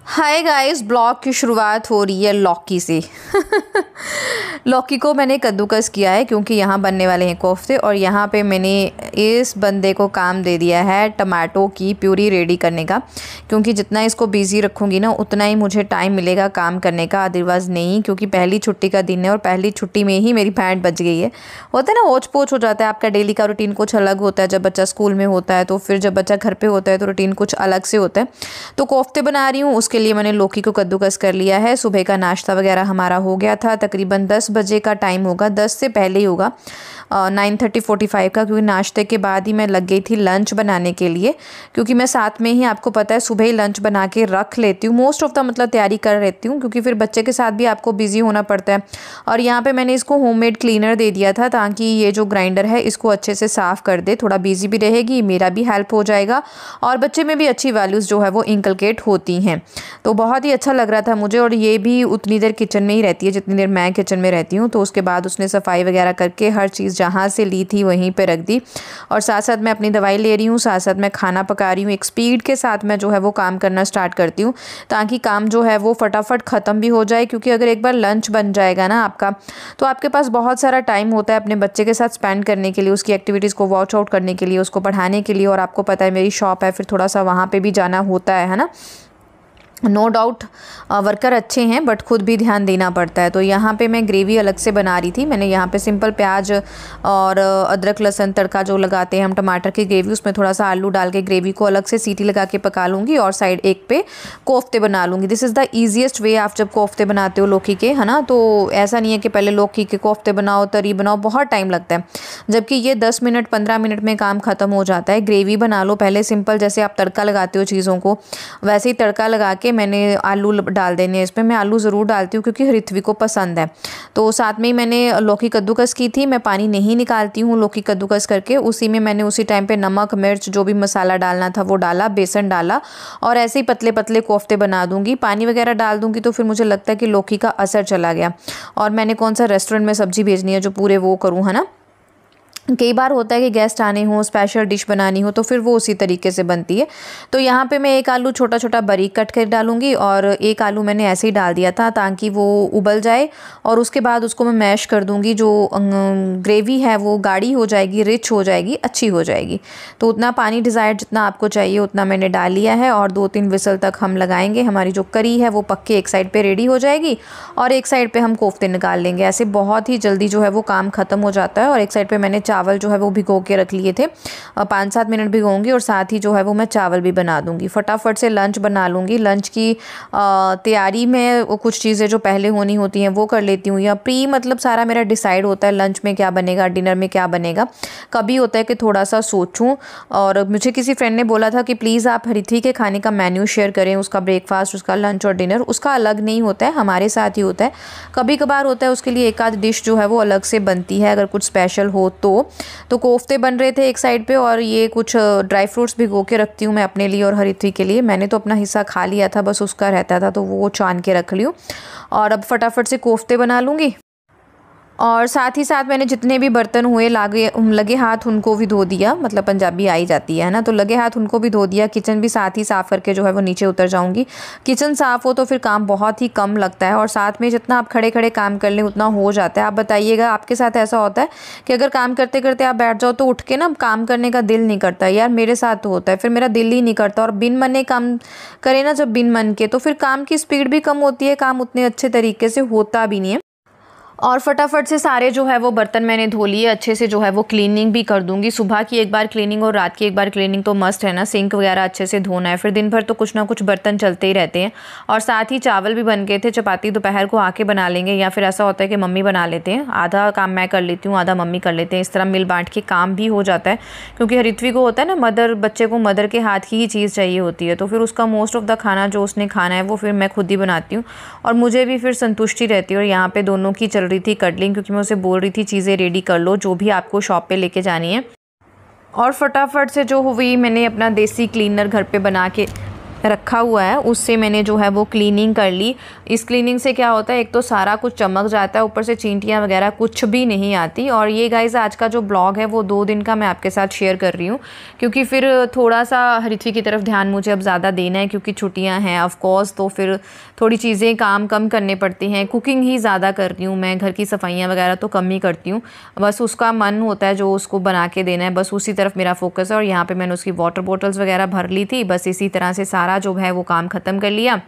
Hi guys, blog की शुरुआत हो रही है लौकी से। लौकी को मैंने कद्दूकस किया है क्योंकि यहाँ बनने वाले हैं कोफ्ते, और यहाँ पे मैंने इस बंदे को काम दे दिया है टमाटो की प्यूरी रेडी करने का, क्योंकि जितना इसको बिज़ी रखूँगी ना उतना ही मुझे टाइम मिलेगा काम करने का, अदरवाइज़ नहीं। क्योंकि पहली छुट्टी का दिन है और पहली छुट्टी में ही मेरी पैंट बच गई है। होता है ना, ओच पोच हो जाता है, आपका डेली का रूटीन कुछ अलग होता है। जब बच्चा स्कूल में होता है तो फिर जब बच्चा घर पर होता है तो रूटीन कुछ अलग से होता है। तो कोफ्ते बना रही हूँ, उसके लिए मैंने लौकी को कद्दूकस कर लिया है। सुबह का नाश्ता वगैरह हमारा हो गया था, तकरीबन 10 बजे का टाइम होगा, 10 से पहले ही होगा, 9:30-45 का, क्योंकि नाश्ते के बाद ही मैं लग गई थी लंच बनाने के लिए। क्योंकि मैं साथ में ही, आपको पता है, सुबह ही लंच बना के रख लेती हूँ, मोस्ट ऑफ द मतलब तैयारी कर लेती हूँ, क्योंकि फिर बच्चे के साथ भी आपको बिजी होना पड़ता है। और यहाँ पे मैंने इसको होममेड क्लीनर दे दिया था ताकि ये जो ग्राइंडर है इसको अच्छे से साफ़ कर दे। थोड़ा बिजी भी रहेगी, मेरा भी हेल्प हो जाएगा और बच्चे में भी अच्छी वैल्यूज़ जो है वो इंकलकेट होती हैं। तो बहुत ही अच्छा लग रहा था मुझे। और ये भी उतनी देर किचन में ही रहती है जितनी देर मैं किचन में रहती हूँ। तो उसके बाद उसने सफाई वगैरह करके हर चीज़ जहाँ से ली थी वहीं पे रख दी, और साथ साथ मैं अपनी दवाई ले रही हूँ, साथ साथ मैं खाना पका रही हूँ। एक स्पीड के साथ मैं जो है वो काम करना स्टार्ट करती हूँ ताकि काम जो है वो फटाफट ख़त्म भी हो जाए। क्योंकि अगर एक बार लंच बन जाएगा ना आपका, तो आपके पास बहुत सारा टाइम होता है अपने बच्चे के साथ स्पेंड करने के लिए, उसकी एक्टिविटीज़ को वॉच आउट करने के लिए, उसको पढ़ाने के लिए। और आपको पता है मेरी शॉप है, फिर थोड़ा सा वहाँ पर भी जाना होता है ना। नो डाउट वर्कर अच्छे हैं बट खुद भी ध्यान देना पड़ता है। तो यहाँ पे मैं ग्रेवी अलग से बना रही थी। मैंने यहाँ पे सिंपल प्याज और अदरक लहसुन तड़का जो लगाते हैं हम, टमाटर की ग्रेवी, उसमें थोड़ा सा आलू डाल के ग्रेवी को अलग से सीटी लगा के पका लूँगी, और साइड एक पे कोफ्ते बना लूँगी। This is the easiest way आप जब कोफ्ते बनाते हो लौकी के, है ना। तो ऐसा नहीं है कि पहले लौकी के कोफ्ते बनाओ, तरी बनाओ, बहुत टाइम लगता है, जबकि ये 10 मिनट 15 मिनट में काम ख़त्म हो जाता है। ग्रेवी बना लो पहले सिंपल, जैसे आप तड़का लगाते हो चीज़ों को, वैसे ही तड़का लगा के मैंने आलू डाल देने हैं इसमें। मैं आलू ज़रूर डालती हूँ क्योंकि ऋत्वी को पसंद है। तो साथ में ही मैंने लौकी कद्दूकस की थी। मैं पानी नहीं निकालती हूँ लौकी कद्दूकस करके, उसी में मैंने उसी टाइम पे नमक मिर्च जो भी मसाला डालना था वो डाला, बेसन डाला, और ऐसे ही पतले पतले कोफ्ते बना दूँगी। पानी वगैरह डाल दूँगी तो फिर मुझे लगता है कि लौकी का असर चला गया। और मैंने कौन सा रेस्टोरेंट में सब्ज़ी भेजनी है जो पूरे वो करूँ, है ना। कई बार होता है कि गेस्ट आने हो, स्पेशल डिश बनानी हो, तो फिर वो उसी तरीके से बनती है। तो यहाँ पे मैं एक आलू छोटा छोटा बारीक कट कर डालूंगी, और एक आलू मैंने ऐसे ही डाल दिया था ताकि वो उबल जाए। और उसके बाद उसको मैं मैश कर दूंगी। जो ग्रेवी है वो गाढ़ी हो जाएगी, रिच हो जाएगी, अच्छी हो जाएगी। तो उतना पानी डिज़ायर्ड जितना आपको चाहिए उतना मैंने डाल लिया है, और 2-3 विसल तक हम लगाएंगे। हमारी जो करी है वो पक्के एक साइड पर रेडी हो जाएगी, और एक साइड पर हम कोफ्ते निकाल लेंगे। ऐसे बहुत ही जल्दी जो है वो काम ख़त्म हो जाता है। और एक साइड पर मैंने चावल जो है वो भिगो के रख लिए थे, 5-7 मिनट भिगोऊंगी, और साथ ही जो है वो मैं चावल भी बना दूंगी। फटाफट से लंच बना लूँगी। लंच की तैयारी में कुछ चीज़ें जो पहले होनी होती हैं वो कर लेती हूँ, या प्री मतलब सारा मेरा डिसाइड होता है लंच में क्या बनेगा, डिनर में क्या बनेगा। कभी होता है कि थोड़ा सा सोचूं, और मुझे किसी फ्रेंड ने बोला था कि प्लीज़ आप हरिथी के खाने का मेन्यू शेयर करें, उसका ब्रेकफास्ट, उसका लंच और डिनर उसका अलग नहीं होता है, हमारे साथ ही होता है। कभी कभार होता है उसके लिए एक आध डिश जो है वो अलग से बनती है अगर कुछ स्पेशल हो तो कोफ्ते बन रहे थे एक साइड पे, और ये कुछ ड्राई फ्रूट्स भिगो के रखती हूँ मैं अपने लिए और हरिथी के लिए। मैंने तो अपना हिस्सा खा लिया था, बस उसका रहता था तो वो छान के रख लियो। और अब फटाफट से कोफ्ते बना लूँगी। और साथ ही साथ मैंने जितने भी बर्तन हुए लगे हाथ उनको भी धो दिया, मतलब पंजाबी आई जाती है ना, तो लगे हाथ उनको भी धो दिया। किचन भी साथ ही साफ़ करके जो है वो नीचे उतर जाऊंगी। किचन साफ़ हो तो फिर काम बहुत ही कम लगता है, और साथ में जितना आप खड़े खड़े काम कर लें उतना हो जाता है। आप बताइएगा आपके साथ ऐसा होता है कि अगर काम करते करते आप बैठ जाओ तो उठ के ना काम करने का दिल नहीं करता। यार मेरे साथ तो होता है, फिर मेरा दिल ही नहीं करता। और बिन मने काम करे ना जब बिन मन के, तो फिर काम की स्पीड भी कम होती है, काम उतने अच्छे तरीके से होता भी नहीं है। और फटाफट से सारे जो है वो बर्तन मैंने धो लिए, अच्छे से जो है वो क्लीनिंग भी कर दूंगी। सुबह की एक बार क्लीनिंग और रात की एक बार क्लीनिंग तो मस्ट है ना, सिंक वगैरह अच्छे से धोना है, फिर दिन भर तो कुछ ना कुछ बर्तन चलते ही रहते हैं। और साथ ही चावल भी बन गए थे, चपाती दोपहर को आके बना लेंगे, या फिर ऐसा होता है कि मम्मी बना लेते हैं, आधा काम मैं कर लेती हूँ, आधा मम्मी कर लेते हैं। इस तरह मिल बांट के काम भी हो जाता है, क्योंकि हरित्वी को होता है ना बच्चे को मदर के हाथ की ही चीज़ चाहिए होती है, तो फिर उसका मोस्ट ऑफ द खाना जो उसने खाना है वो फिर मैं खुद ही बनाती हूँ, और मुझे भी फिर संतुष्टि रहती है। और यहाँ पे दोनों की चल रही थी कटलिंग, क्योंकि मैं उसे बोल रही थी चीज़ें रेडी कर लो जो भी आपको शॉप पे लेके जानी है। और फटाफट से जो हुई मैंने अपना देसी क्लीनर घर पे बना के रखा हुआ है उससे मैंने जो है वो क्लीनिंग कर ली। इस क्लीनिंग से क्या होता है, एक तो सारा कुछ चमक जाता है, ऊपर से चींटियाँ वगैरह कुछ भी नहीं आती। और ये गाइज़ आज का जो ब्लॉग है वो 2 दिन का मैं आपके साथ शेयर कर रही हूँ, क्योंकि फिर थोड़ा सा हरिथवी की तरफ ध्यान मुझे अब ज़्यादा देना है, क्योंकि छुट्टियाँ हैं ऑफ कोर्स, तो फिर थोड़ी चीज़ें काम कम करने पड़ती हैं। कुकिंग ही ज़्यादा कर रही हूँ मैं, घर की सफाइयाँ वगैरह तो कम ही करती हूँ। बस उसका मन होता है जो उसको बना के देना है, बस उसी तरफ मेरा फोकस है। और यहाँ पे मैंने उसकी वाटर बॉटल्स वगैरह भर ली थी। बस इसी तरह से सारा जो है वो काम ख़त्म कर लिया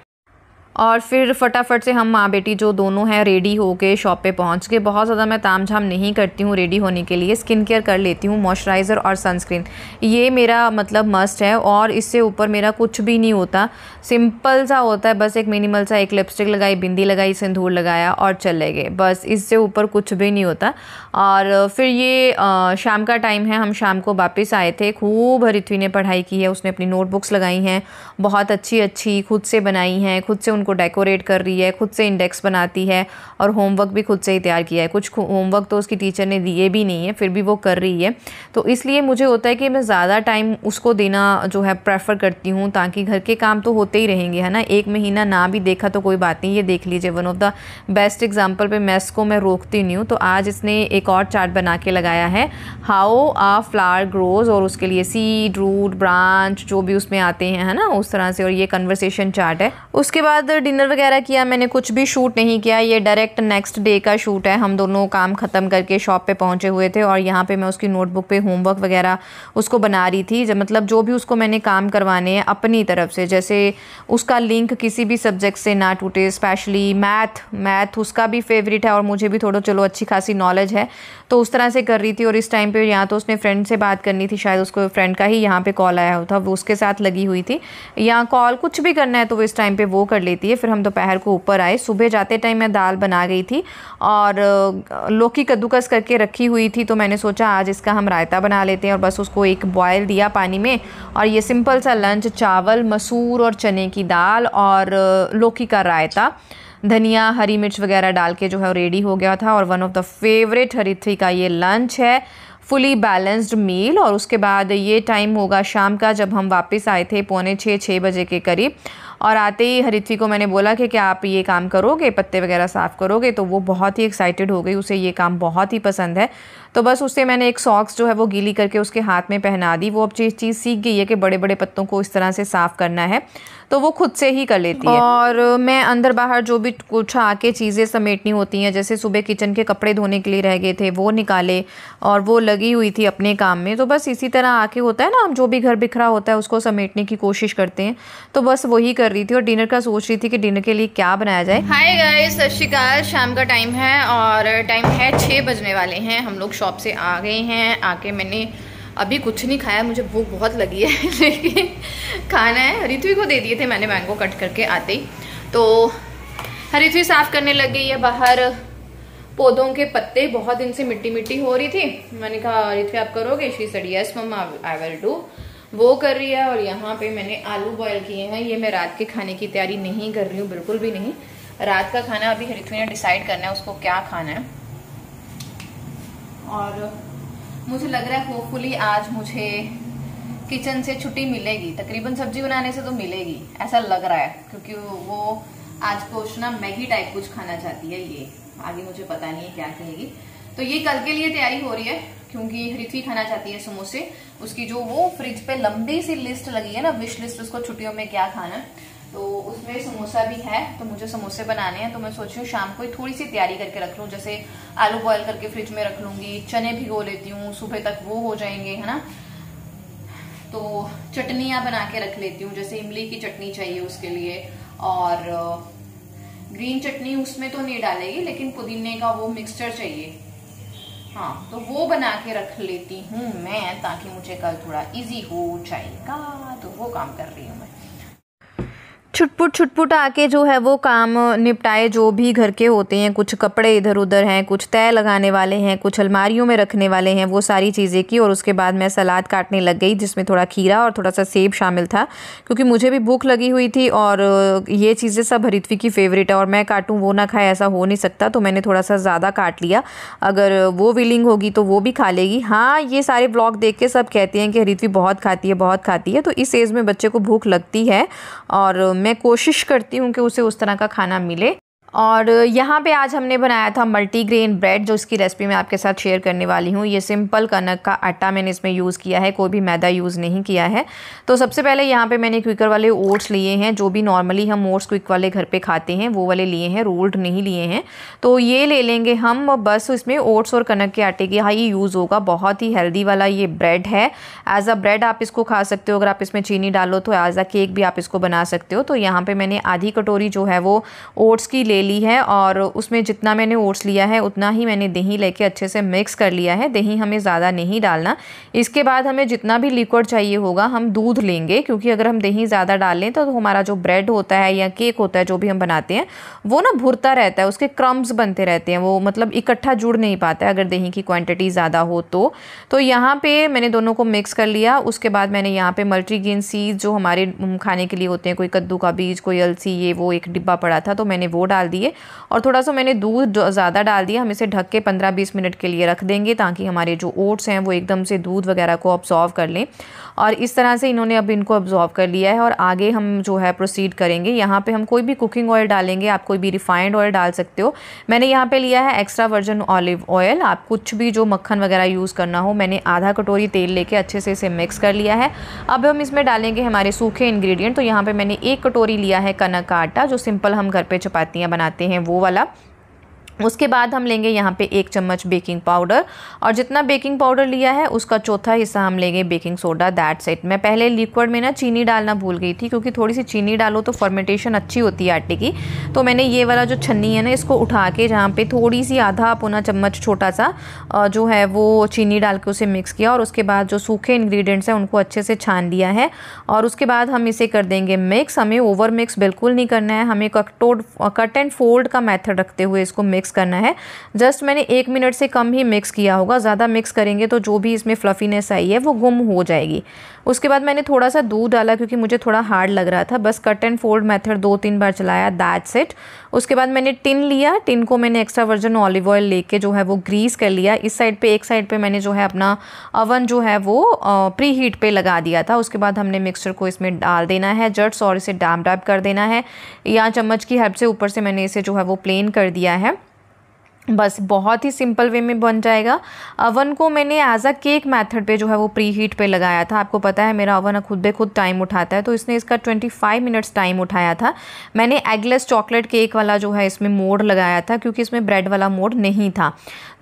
और फिर फटाफट से हम माँ बेटी जो दोनों हैं रेडी होके शॉप पे पहुँच गए। बहुत ज़्यादा मैं तामझाम नहीं करती हूँ रेडी होने के लिए, स्किन केयर कर लेती हूँ, मॉइस्चराइज़र और सनस्क्रीन, ये मेरा मतलब मस्ट है। और इससे ऊपर मेरा कुछ भी नहीं होता, सिंपल सा होता है, बस एक मिनिमल सा एक लिपस्टिक लगाई, बिंदी लगाई, सिंदूर लगाया और चले गए, बस इससे ऊपर कुछ भी नहीं होता। और फिर ये शाम का टाइम है, हम शाम को वापस आए थे। खूब हरिथवी ने पढ़ाई की है, उसने अपनी नोटबुक्स लगाई हैं, बहुत अच्छी अच्छी खुद से बनाई हैं, खुद से उनको डेकोरेट कर रही है, खुद से इंडेक्स बनाती है और होमवर्क भी खुद से ही तैयार किया है। कुछ होमवर्क तो उसकी टीचर ने दिए भी नहीं है, फिर भी वो कर रही है। तो इसलिए मुझे होता है कि मैं ज़्यादा टाइम उसको देना जो है प्रेफर करती हूँ, ताकि घर के काम तो होते ही रहेंगे, है ना। 1 महीना ना भी देखा तो कोई बात नहीं। ये देख लीजिए, one of the best example पे मेस को मैं रोकती नहीं हूँ। तो आज इसने एक और चार्ट बना के लगाया है, हाउ अ फ्लावर ग्रोज, और उसके लिए सीड, रूट, ब्रांच जो भी उसमें आते हैं, है ना, उस तरह से। और ये कन्वर्सेशन चार्ट है। उसके बाद डिनर वगैरह किया, मैंने कुछ भी शूट नहीं किया, ये डायरेक्ट नेक्स्ट डे का शूट है। हम दोनों काम ख़त्म करके शॉप पे पहुंचे हुए थे और यहाँ पे मैं उसकी नोटबुक पे होमवर्क वगैरह उसको बना रही थी। जब मतलब जो भी उसको मैंने काम करवाने हैं अपनी तरफ से, जैसे उसका लिंक किसी भी सब्जेक्ट से ना टूटे, स्पेशली मैथ उसका भी फेवरेट है और मुझे भी थोड़ा चलो अच्छी खासी नॉलेज है, तो उस तरह से कर रही थी। और इस टाइम पे यहाँ तो उसने फ्रेंड से बात करनी थी, शायद उसको फ्रेंड का ही यहाँ पे कॉल आया था, वो उसके साथ लगी हुई थी। यहाँ कॉल कुछ भी करना है तो वो इस टाइम पे वो कर लेती है। फिर हम दोपहर को ऊपर आए। सुबह जाते टाइम मैं दाल बना गई थी और लौकी कद्दूकस करके रखी हुई थी, तो मैंने सोचा आज इसका हम रायता बना लेते हैं और बस उसको एक बॉयल दिया पानी में। और ये सिंपल सा लंच, चावल, मसूर और चने की दाल और लौकी का रायता, धनिया, हरी मिर्च वगैरह डाल के जो है रेडी हो गया था। और वन ऑफ द फेवरेट हरिथवी का ये लंच है, फुली बैलेंस्ड मील। और उसके बाद ये टाइम होगा शाम का, जब हम वापस आए थे 5:45-6 बजे के करीब। और आते ही हरिथवी को मैंने बोला कि क्या आप ये काम करोगे, पत्ते वगैरह साफ़ करोगे, तो वो बहुत ही एक्साइटेड हो गई, उसे ये काम बहुत ही पसंद है। तो बस उससे मैंने एक सॉक्स जो है वो गीली करके उसके हाथ में पहना दी। वो अब चीज़ सीख गई है कि बड़े बड़े पत्तों को इस तरह से साफ़ करना है, तो वो खुद से ही कर लेती है। और मैं अंदर बाहर जो भी कुछ आके चीज़ें समेटनी होती हैं, जैसे सुबह किचन के कपड़े धोने के लिए रह गए थे वो निकाले और वो लगी हुई थी अपने काम में। तो बस इसी तरह आके होता है ना, हम जो भी घर बिखरा होता है उसको समेटने की कोशिश करते हैं, तो बस वही कर रही थी। और डिनर का सोच रही थी कि डिनर के लिए क्या बनाया जाए। हाय गाइस, सत श्री अकाल। शाम का टाइम है और टाइम है 6 बजने वाले हैं। हम लोग शॉप से आ गए हैं। आके मैंने अभी कुछ नहीं खाया, मुझे भूख बहुत लगी है लेकिन खाना है। हरिथवी को दे दिए थे मैंने मैंगो कट करके आते ही। तो हरिथवी साफ़ करने लग गई है बाहर पौधों के पत्ते, बहुत दिन से मिट्टी मिट्टी हो रही थी। मैंने कहा हरिथवी आप करोगे? She said yes mamma I will do. वो कर रही है। और यहाँ पे मैंने आलू बॉयल किए हैं। ये मैं रात के खाने की तैयारी नहीं कर रही हूँ, बिल्कुल भी नहीं। रात का खाना अभी हरिथवी ने डिसाइड करना है उसको क्या खाना है। और मुझे लग रहा है होपफुली आज मुझे किचन से छुट्टी मिलेगी, तकरीबन सब्जी बनाने से तो मिलेगी, ऐसा लग रहा है, क्योंकि वो आज कुछ ना मैगी टाइप कुछ खाना चाहती है। ये आगे मुझे पता नहीं है क्या कहेगी। तो ये कल के लिए तैयारी हो रही है, क्योंकि हरिथवी खाना चाहती है समोसे। उसकी जो वो फ्रिज पे लंबी सी लिस्ट लगी है ना, विश लिस्ट, उसको छुट्टियों में क्या खाना है, तो उसमें समोसा भी है। तो मुझे समोसे बनाने हैं, तो मैं सोच रही हूँ शाम को थोड़ी सी तैयारी करके रख लूँ। जैसे आलू बॉयल करके फ्रिज में रख लूंगी, चने भिगो लेती हूँ, सुबह तक वो हो जाएंगे, है ना। तो चटनियाँ बना के रख लेती हूँ, जैसे इमली की चटनी चाहिए उसके लिए, और ग्रीन चटनी उसमें तो नहीं डालेगी, लेकिन पुदीने का वो मिक्सचर चाहिए, हाँ, तो वो बना के रख लेती हूँ मैं, ताकि मुझे कल थोड़ा इजी हो जाएगा। तो वो काम कर रही हूँ मैं। छुटपुट आके जो है वो काम निपटाए, जो भी घर के होते हैं, कुछ कपड़े इधर उधर हैं, कुछ तय लगाने वाले हैं, कुछ अलमारियों में रखने वाले हैं, वो सारी चीज़ें की। और उसके बाद मैं सलाद काटने लग गई, जिसमें थोड़ा खीरा और थोड़ा सा सेब शामिल था, क्योंकि मुझे भी भूख लगी हुई थी। और ये चीज़ें सब हरित्वी की फ़ेवरेट है, और मैं काटूँ वो ना खाए ऐसा हो नहीं सकता, तो मैंने थोड़ा सा ज़्यादा काट लिया। अगर वो विलिंग होगी तो वो भी खा लेगी। हाँ, ये सारे व्लॉग देख के सब कहते हैं कि हरित्वी बहुत खाती है, बहुत खाती है। तो इस एज में बच्चे को भूख लगती है, और मैं कोशिश करती हूँ कि उसे उस तरह का खाना मिले। और यहाँ पे आज हमने बनाया था मल्टीग्रेन ब्रेड, जो इसकी रेसिपी मैं आपके साथ शेयर करने वाली हूँ। ये सिंपल कनक का आटा मैंने इसमें यूज़ किया है, कोई भी मैदा यूज़ नहीं किया है। तो सबसे पहले यहाँ पे मैंने क्विकर वाले ओट्स लिए हैं, जो भी नॉर्मली हम ओट्स क्विक वाले घर पे खाते हैं वो वाले लिए हैं, रोल्ड नहीं लिए हैं। तो ये ले लेंगे हम, बस इसमें ओट्स और कनक के आटे की ही यूज़ होगा। बहुत ही हेल्दी वाला ये ब्रेड है। एज अ ब्रेड आप इसको खा सकते हो, अगर आप इसमें चीनी डालो तो एज अ केक भी आप इसको बना सकते हो। तो यहाँ पर मैंने आधी कटोरी जो है वो ओट्स की ली है, और उसमें जितना मैंने ओट्स लिया है उतना ही मैंने दही लेके अच्छे से मिक्स कर लिया है। दही हमें ज़्यादा नहीं डालना। इसके बाद हमें जितना भी लिक्विड चाहिए होगा हम दूध लेंगे, क्योंकि अगर हम दही ज़्यादा डाल लें तो हमारा जो ब्रेड होता है या केक होता है जो भी हम बनाते हैं वो ना भुरता रहता है, उसके क्रम्स बनते रहते हैं, वो मतलब इकट्ठा जुड़ नहीं पाता है अगर दही की क्वान्टिटी ज़्यादा हो तो यहाँ पर मैंने दोनों को मिक्स कर लिया। उसके बाद मैंने यहाँ पर मल्टीग्रेन सीड्स जो हमारे खाने के लिए होते हैं, कोई कद्दू का बीज, कोई अलसी, ये वो एक डिब्बा पड़ा था तो मैंने वो डाल दिए। और थोड़ा सा मैंने दूध ज़्यादा डाल दिया। हम इसे ढक के 15-20 मिनट के लिए रख देंगे, ताकि हमारे जो ओट्स हैं वो एकदम से दूध वगैरह को अब्जॉर्व कर लें। और इस तरह से इन्होंने अब इनको अब्जॉर्व कर लिया है, और आगे हम जो है प्रोसीड करेंगे। यहाँ पे हम कोई भी कुकिंग ऑयल डालेंगे, आप कोई भी रिफाइंड ऑयल डाल सकते हो। मैंने यहाँ पे लिया है एक्स्ट्रा वर्जिन ऑलिव ऑयल। आप कुछ भी जो मक्खन वगैरह यूज़ करना हो, मैंने आधा कटोरी तेल लेके अच्छे से इसे मिक्स कर लिया है। अब हम इसमें डालेंगे हमारे सूखे इंग्रेडिएंट। तो यहाँ पर मैंने 1 कटोरी लिया है कनक का आटा, जो सिंपल हम घर पर चपातियाँ बनाते हैं वो वाला। उसके बाद हम लेंगे यहाँ पे 1 चम्मच बेकिंग पाउडर, और जितना बेकिंग पाउडर लिया है उसका चौथा हिस्सा हम लेंगे बेकिंग सोडा। That's it. मैं पहले लिक्विड में ना चीनी डालना भूल गई थी, क्योंकि थोड़ी सी चीनी डालो तो फर्मेंटेशन अच्छी होती है आटे की। तो मैंने ये वाला जो छन्नी है ना, इसको उठा के जहाँ पे थोड़ी सी आधा पौना चम्मच छोटा सा जो है वो चीनी डाल के उसे मिक्स किया, और उसके बाद जो सूखे इंग्रेडिएंट्स हैं उनको अच्छे से छान लिया है। और उसके बाद हम इसे कर देंगे मिक्स। हमें ओवर मिक्स बिल्कुल नहीं करना है, हमें कट एंड फोल्ड का मेथड रखते हुए इसको मिक्स करना है। जस्ट मैंने 1 मिनट से कम ही मिक्स किया होगा, ज़्यादा मिक्स करेंगे तो जो भी इसमें फ्लफीनेस आई है वो गुम हो जाएगी। उसके बाद मैंने थोड़ा सा दूध डाला, क्योंकि मुझे थोड़ा हार्ड लग रहा था। बस कट एंड फोल्ड मेथड 2-3 बार चलाया, दैट्स इट। उसके बाद मैंने टिन लिया। टिन को मैंने एक्स्ट्रा वर्जिन ऑलिव ऑयल लेके जो है वो ग्रीस कर लिया। इस साइड पे, एक साइड पे मैंने जो है अपना अवन जो है वो प्री हीट पे लगा दिया था। उसके बाद हमने मिक्सचर को इसमें डाल देना है जट्स, और इसे डैप कर देना है, या चम्मच की हेल्प से ऊपर से मैंने इसे जो है वो प्लेन कर दिया है। बस बहुत ही सिंपल वे में बन जाएगा। अवन को मैंने एज अ केक मेथड पे जो है वो प्री हीट पे लगाया था। आपको पता है मेरा अवन खुद ब खुद टाइम उठाता है, तो इसने इसका 25 मिनट्स टाइम उठाया था। मैंने एगलेस चॉकलेट केक वाला जो है इसमें मोड लगाया था, क्योंकि इसमें ब्रेड वाला मोड नहीं था।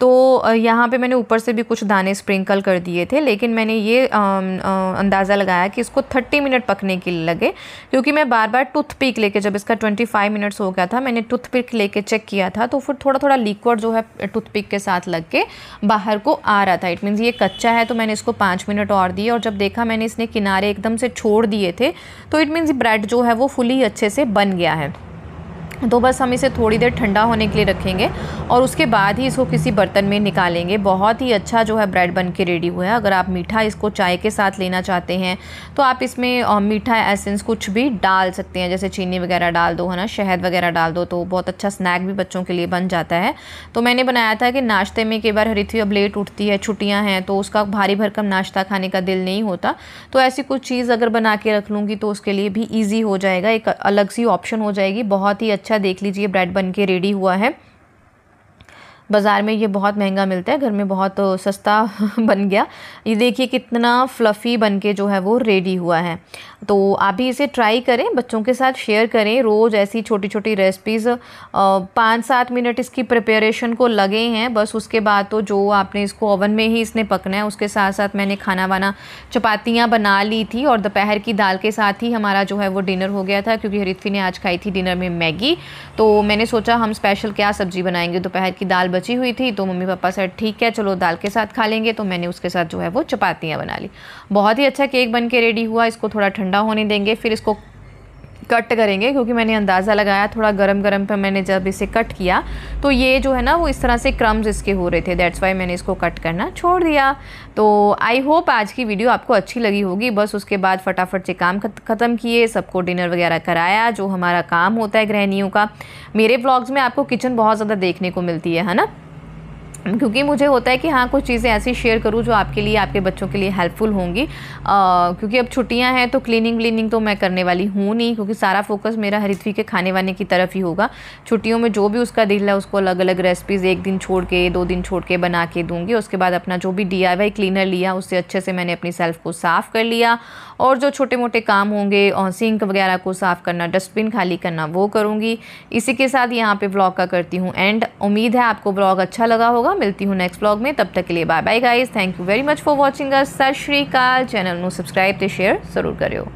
तो यहाँ पे मैंने ऊपर से भी कुछ दाने स्प्रिंकल कर दिए थे, लेकिन मैंने ये अंदाज़ा लगाया कि इसको 30 मिनट पकने के लिए लगे, क्योंकि मैं बार बार टूथपिक लेके, जब इसका 25 मिनट्स हो गया था मैंने टूथपिक लेके चेक किया था, तो फिर थोड़ा थोड़ा लिक्विड जो है टूथपिक के साथ लग के बाहर को आ रहा था। इट मीन्स ये कच्चा है। तो मैंने इसको 5 मिनट और दिए, और जब देखा मैंने इसने किनारे एकदम से छोड़ दिए थे, तो इट मीन्स ब्रेड जो है वो फुली अच्छे से बन गया है। तो बस हम इसे थोड़ी देर ठंडा होने के लिए रखेंगे, और उसके बाद ही इसको किसी बर्तन में निकालेंगे। बहुत ही अच्छा जो है ब्रेड बन के रेडी हुआ है। अगर आप मीठा इसको चाय के साथ लेना चाहते हैं तो आप इसमें मीठा एसेंस कुछ भी डाल सकते हैं, जैसे चीनी वगैरह डाल दो, है ना, शहद वगैरह डाल दो, तो बहुत अच्छा स्नैक भी बच्चों के लिए बन जाता है। तो मैंने बनाया था कि नाश्ते में कई बार हरित्वी अब लेट उठती है, छुट्टियाँ हैं, तो उसका भारी भरकम नाश्ता खाने का दिल नहीं होता, तो ऐसी कुछ चीज़ अगर बना के रख लूँगी तो उसके लिए भी ईजी हो जाएगा, एक अलग सी ऑप्शन हो जाएगी। बहुत ही अच्छा, देख लीजिए ब्रेड बन के रेडी हुआ है। बाज़ार में ये बहुत महंगा मिलता है, घर में बहुत सस्ता बन गया। ये देखिए कितना फ्लफ़ी बन के जो है वो रेडी हुआ है। तो आप भी इसे ट्राई करें, बच्चों के साथ शेयर करें। रोज़ ऐसी छोटी छोटी रेसिपीज़ 5-7 मिनट इसकी प्रिपरेशन को लगे हैं बस। उसके बाद तो जो आपने इसको ओवन में ही इसने पकना है। उसके साथ साथ मैंने खाना वाना चपातियाँ बना ली थी, और दोपहर की दाल के साथ ही हमारा जो है वो डिनर हो गया था, क्योंकि हरित्वी ने आज खाई थी डिनर में मैगी। तो मैंने सोचा हम स्पेशल क्या सब्ज़ी बनाएंगे, दोपहर की दाल बची हुई थी, तो मम्मी पापा से ठीक है चलो दाल के साथ खा लेंगे, तो मैंने उसके साथ जो है वो चपातियाँ बना ली। बहुत ही अच्छा केक बन के रेडी हुआ। इसको थोड़ा ठंडा होने देंगे, फिर इसको कट करेंगे, क्योंकि मैंने अंदाज़ा लगाया थोड़ा गरम गरम पर मैंने जब इसे कट किया तो ये जो है ना वो इस तरह से क्रम्स इसके हो रहे थे, दैट्स वाई मैंने इसको कट करना छोड़ दिया। तो आई होप आज की वीडियो आपको अच्छी लगी होगी। बस उसके बाद फटाफट से काम ख़त्म किए, सबको डिनर वगैरह कराया, जो हमारा काम होता है गृहिणियों का। मेरे व्लॉग्स में आपको किचन बहुत ज़्यादा देखने को मिलती है ना, क्योंकि मुझे होता है कि हाँ कुछ चीज़ें ऐसी शेयर करूँ जो आपके लिए, आपके बच्चों के लिए हेल्पफुल होंगी। क्योंकि अब छुट्टियां हैं तो क्लीनिंग तो मैं करने वाली हूँ नहीं, क्योंकि सारा फोकस मेरा हरिथवी के खाने वाने की तरफ ही होगा। छुट्टियों में जो भी उसका दिल है उसको अलग अलग रेसिपीज़ 1 दिन छोड़ के 2 दिन छोड़ के बना के दूँगी। उसके बाद अपना जो भी DIY क्लीनर लिया उससे अच्छे से मैंने अपनी सेल्फ को साफ़ कर लिया, और जो छोटे मोटे काम होंगे और सिंक वगैरह को साफ़ करना, डस्टबिन खाली करना, वो करूँगी। इसी के साथ यहाँ पे व्लॉग का करती हूँ एंड। उम्मीद है आपको व्लॉग अच्छा लगा होगा। मिलती हूँ नेक्स्ट व्लॉग में, तब तक के लिए bye bye guys, thank you very much for watching us. सत श्री अकाल। चैनल ਨੂੰ सब्सक्राइब ਤੇ शेयर ज़रूर करियो।